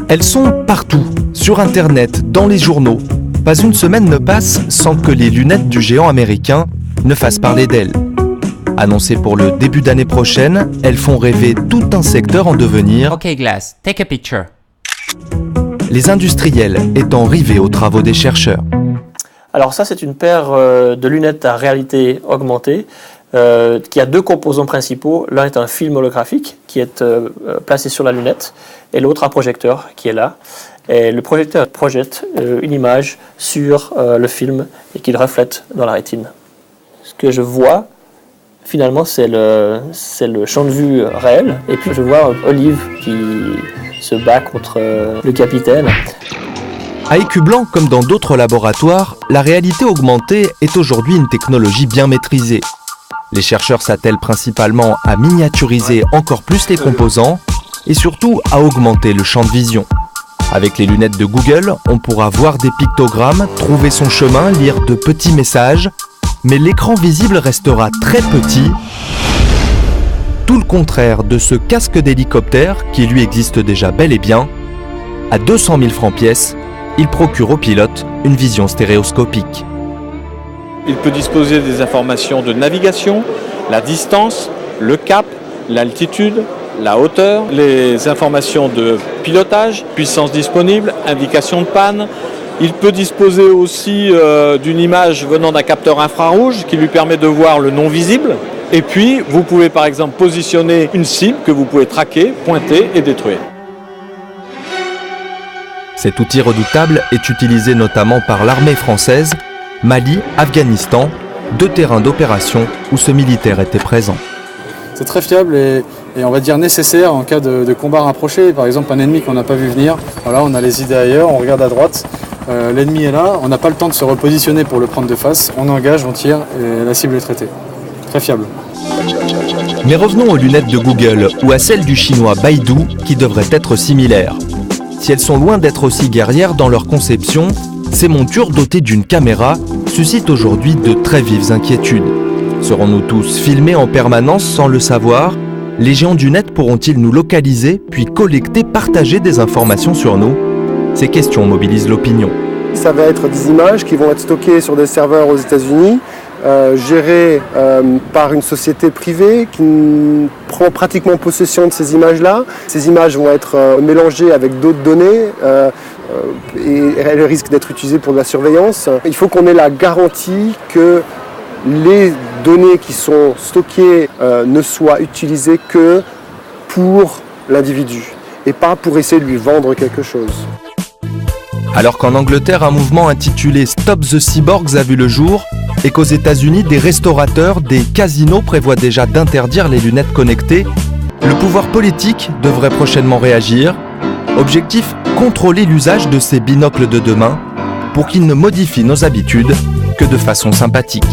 Elles sont partout, sur Internet, dans les journaux. Pas une semaine ne passe sans que les lunettes du géant américain ne fassent parler d'elles. Annoncées pour le début d'année prochaine, elles font rêver tout un secteur en devenir. Okay, Glass, take a picture. Les industriels étant rivés aux travaux des chercheurs. Alors ça, c'est une paire de lunettes à réalité augmentée qui a deux composants principaux. L'un est un film holographique qui est placé sur la lunette et l'autre un projecteur qui est là. Et le projecteur projette une image sur le film et qui le reflète dans la rétine. Ce que je vois, finalement, c'est le champ de vue réel. Et puis je vois Olive qui se bat contre le capitaine. À Écu Blanc, comme dans d'autres laboratoires, la réalité augmentée est aujourd'hui une technologie bien maîtrisée. Les chercheurs s'attellent principalement à miniaturiser encore plus les composants et surtout à augmenter le champ de vision. Avec les lunettes de Google, on pourra voir des pictogrammes, trouver son chemin, lire de petits messages, mais l'écran visible restera très petit. Tout le contraire de ce casque d'hélicoptère qui lui existe déjà bel et bien. À 200 000 francs pièce, il procure au pilote une vision stéréoscopique. Il peut disposer des informations de navigation, la distance, le cap, l'altitude, la hauteur, les informations de pilotage, puissance disponible, indication de panne. Il peut disposer aussi d'une image venant d'un capteur infrarouge qui lui permet de voir le non visible. Et puis, vous pouvez par exemple positionner une cible que vous pouvez traquer, pointer et détruire. Cet outil redoutable est utilisé notamment par l'armée française, Mali, Afghanistan, deux terrains d'opération où ce militaire était présent. C'est très fiable et on va dire nécessaire en cas de combat rapproché. Par exemple, un ennemi qu'on n'a pas vu venir, voilà, on a les idées ailleurs, on regarde à droite, l'ennemi est là, on n'a pas le temps de se repositionner pour le prendre de face, on engage, on tire et la cible est traitée. Très fiable. Mais revenons aux lunettes de Google ou à celles du chinois Baidu qui devraient être similaires. Si elles sont loin d'être aussi guerrières dans leur conception, ces montures dotées d'une caméra suscitent aujourd'hui de très vives inquiétudes. Serons-nous tous filmés en permanence sans le savoir? Les géants du net pourront-ils nous localiser, puis collecter, partager des informations sur nous? Ces questions mobilisent l'opinion. Ça va être des images qui vont être stockées sur des serveurs aux États-Unis, gérées par une société privée qui prend pratiquement possession de ces images-là. Ces images vont être mélangées avec d'autres données et elles risquent d'être utilisées pour de la surveillance. Il faut qu'on ait la garantie que les données qui sont stockées ne soient utilisées que pour l'individu et pas pour essayer de lui vendre quelque chose. Alors qu'en Angleterre, un mouvement intitulé Stop the Cyborgs a vu le jour et qu'aux États-Unis, des restaurateurs, des casinos prévoient déjà d'interdire les lunettes connectées, le pouvoir politique devrait prochainement réagir. Objectif, contrôler l'usage de ces binocles de demain pour qu'ils ne modifient nos habitudes que de façon sympathique.